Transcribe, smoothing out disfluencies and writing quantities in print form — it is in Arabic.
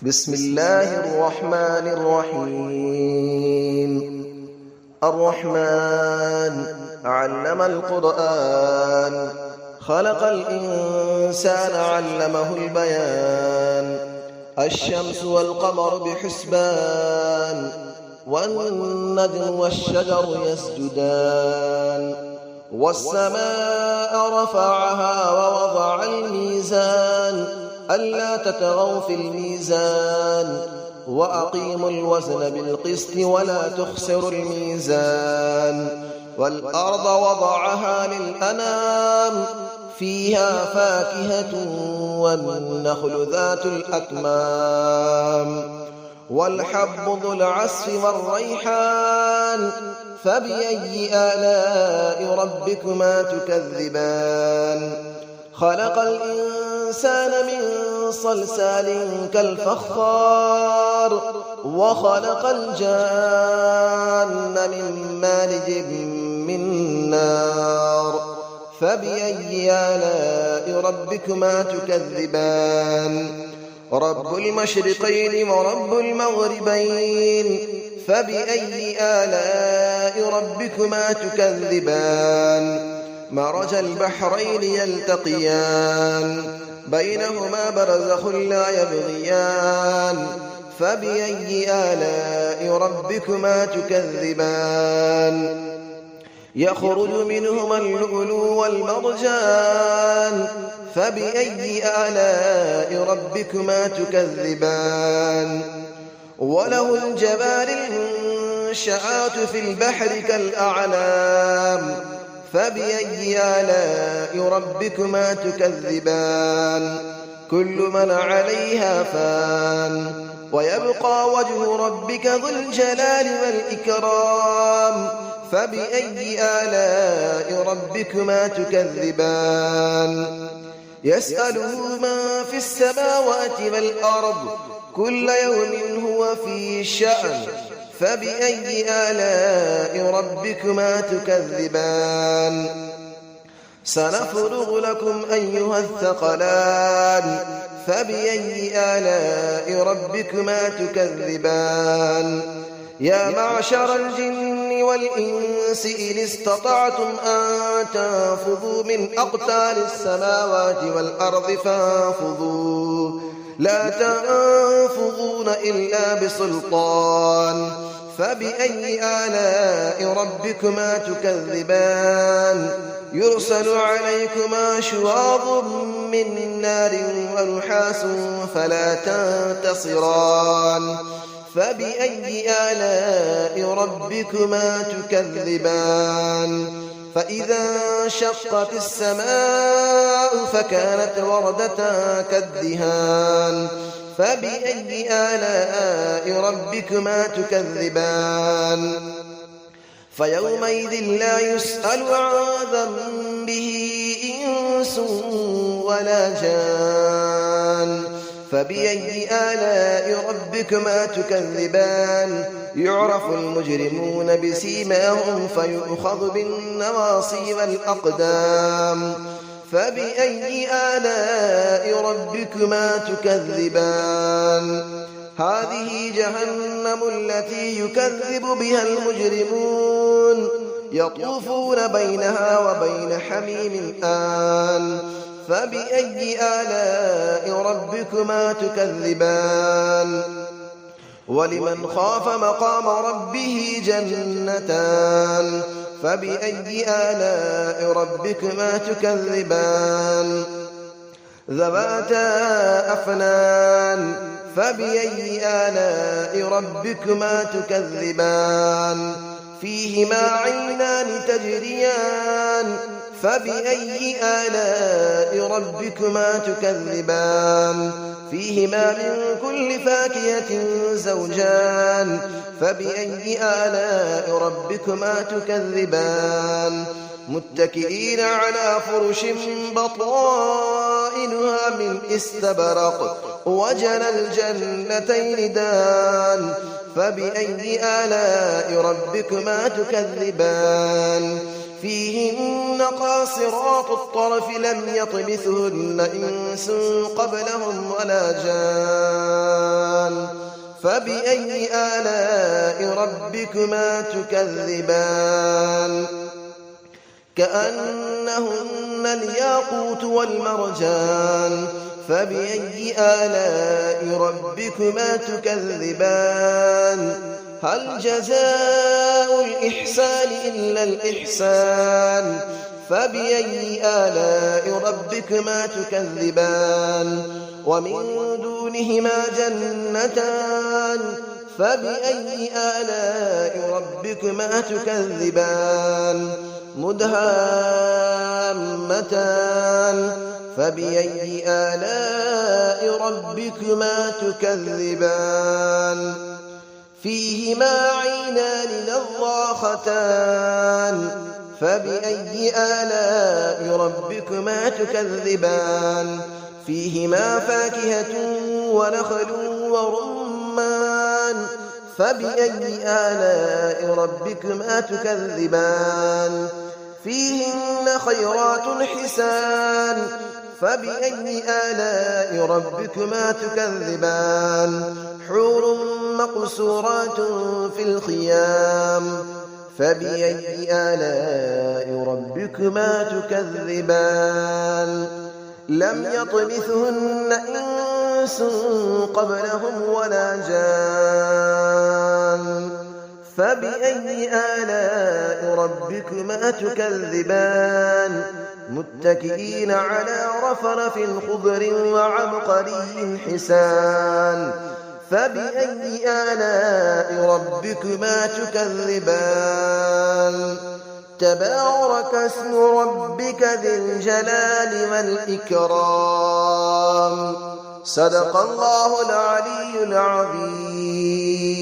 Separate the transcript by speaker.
Speaker 1: بسم الله الرحمن الرحيم. الرحمن علم القرآن، خلق الإنسان علمه البيان. الشمس والقمر بحسبان، والنجم والشجر يسجدان. والسماء رفعها ووضع الميزان، ألا تطغوا في الميزان، وأقيموا الوزن بالقسط ولا تخسروا الميزان. والأرض وضعها للأنام، فيها فاكهة والنخل ذات الأكمام. والحب ذو العصف والريحان، فبأي آلاء ربكما تكذبان. خلق الإنسان من صلصال كالفخار، وخلق الجان من مارج من نار. فبأي آلاء ربكما تكذبان. رب المشرقين ورب المغربين، فبأي آلاء ربكما تكذبان. مرج البحرين يلتقيان، بينهما برزخ لا يبغيان. فبأي آلاء ربكما تكذبان. يخرج منهما اللؤلؤ والمرجان، فبأي آلاء ربكما تكذبان. وله الجوار المنشآت في البحر كالأعلام، فبأي آلاء ربكما تكذبان. كل من عليها فان، ويبقى وجه ربك ذو الجلال والإكرام. فبأي آلاء ربكما تكذبان. يسأله من في السماوات والأرض، كل يوم هو في شأن. فبأي آلاء ربكما تكذبان. سنفرغ لكم أيها الثقلان، فبأي آلاء ربكما تكذبان. يا معشر الجن والإنس إن استطعتم أن تنفذوا من أقطار السماوات والأرض فانفذوا، لا تنفذون إلا بسلطان. فبأي آلاء ربكما تكذبان. يرسل عليكما شواظ من نار ونحاس فلا تنتصران. فبأي آلاء ربكما تكذبان. فإذا انشقت السماء فكانت وردة كالدهان. فبأي آلاء ربكما تكذبان. فيومئذ لا يسأل عن ذنبه إنس ولا جان. فبأي آلاء ربكما تكذبان. يعرف المجرمون بسيماهم فيؤخذ بالنواصي والأقدام. فبأي آلاء ربكما تكذبان. هذه جهنم التي يكذب بها المجرمون، يطوفون بينها وبين حميم آن. فبأي آلاء ربكما تكذبان. ولمن خاف مقام ربه جنتان. فبأي آلاء ربكما تكذبان. ذواتا أفنان. فبأي آلاء ربكما تكذبان. فيهما عينان تجريان. فبأي آلاء ربكما تكذبان. فيهما من كل فاكهة زوجان. فبأي آلاء ربكما تكذبان. متكئين على فرش بطائنها من استبرق، وجنى الجنتين دان. فبأي آلاء ربكما تكذبان. فيهن قاصرات الطرف لم يطمثهن إنس قبلهم ولا جان. فبأي آلاء ربكما تكذبان كأنهن الياقوت والمرجان فبأي آلاء ربكما تكذبان هل جزاء الإحسان إلا الإحسان فبأي آلاء ربكما تكذبان ومن دونهما جنتان فبأي آلاء ربكما تكذبان مدهامتان فبأي آلاء ربكما تكذبان فيهما عينان نضاختان فبأي آلاء ربكما تكذبان فيهما فاكهة ونخل ورمان فبأي آلاء ربكما تكذبان فيهن خيرات حسان فبأي آلاء ربكما تكذبان حور مقصورات في الخيام فبأي آلاء ربكما تكذبان لم يطمثهن إنس قبلهم ولا جان فبأي آلاء ربكما تكذبان متكئين على رفرف خضر وعبقري حسان فبأي آلاء ربكما تكذبان تبارك اسم ربك ذي الجلال والإكرام صدق الله العلي العظيم.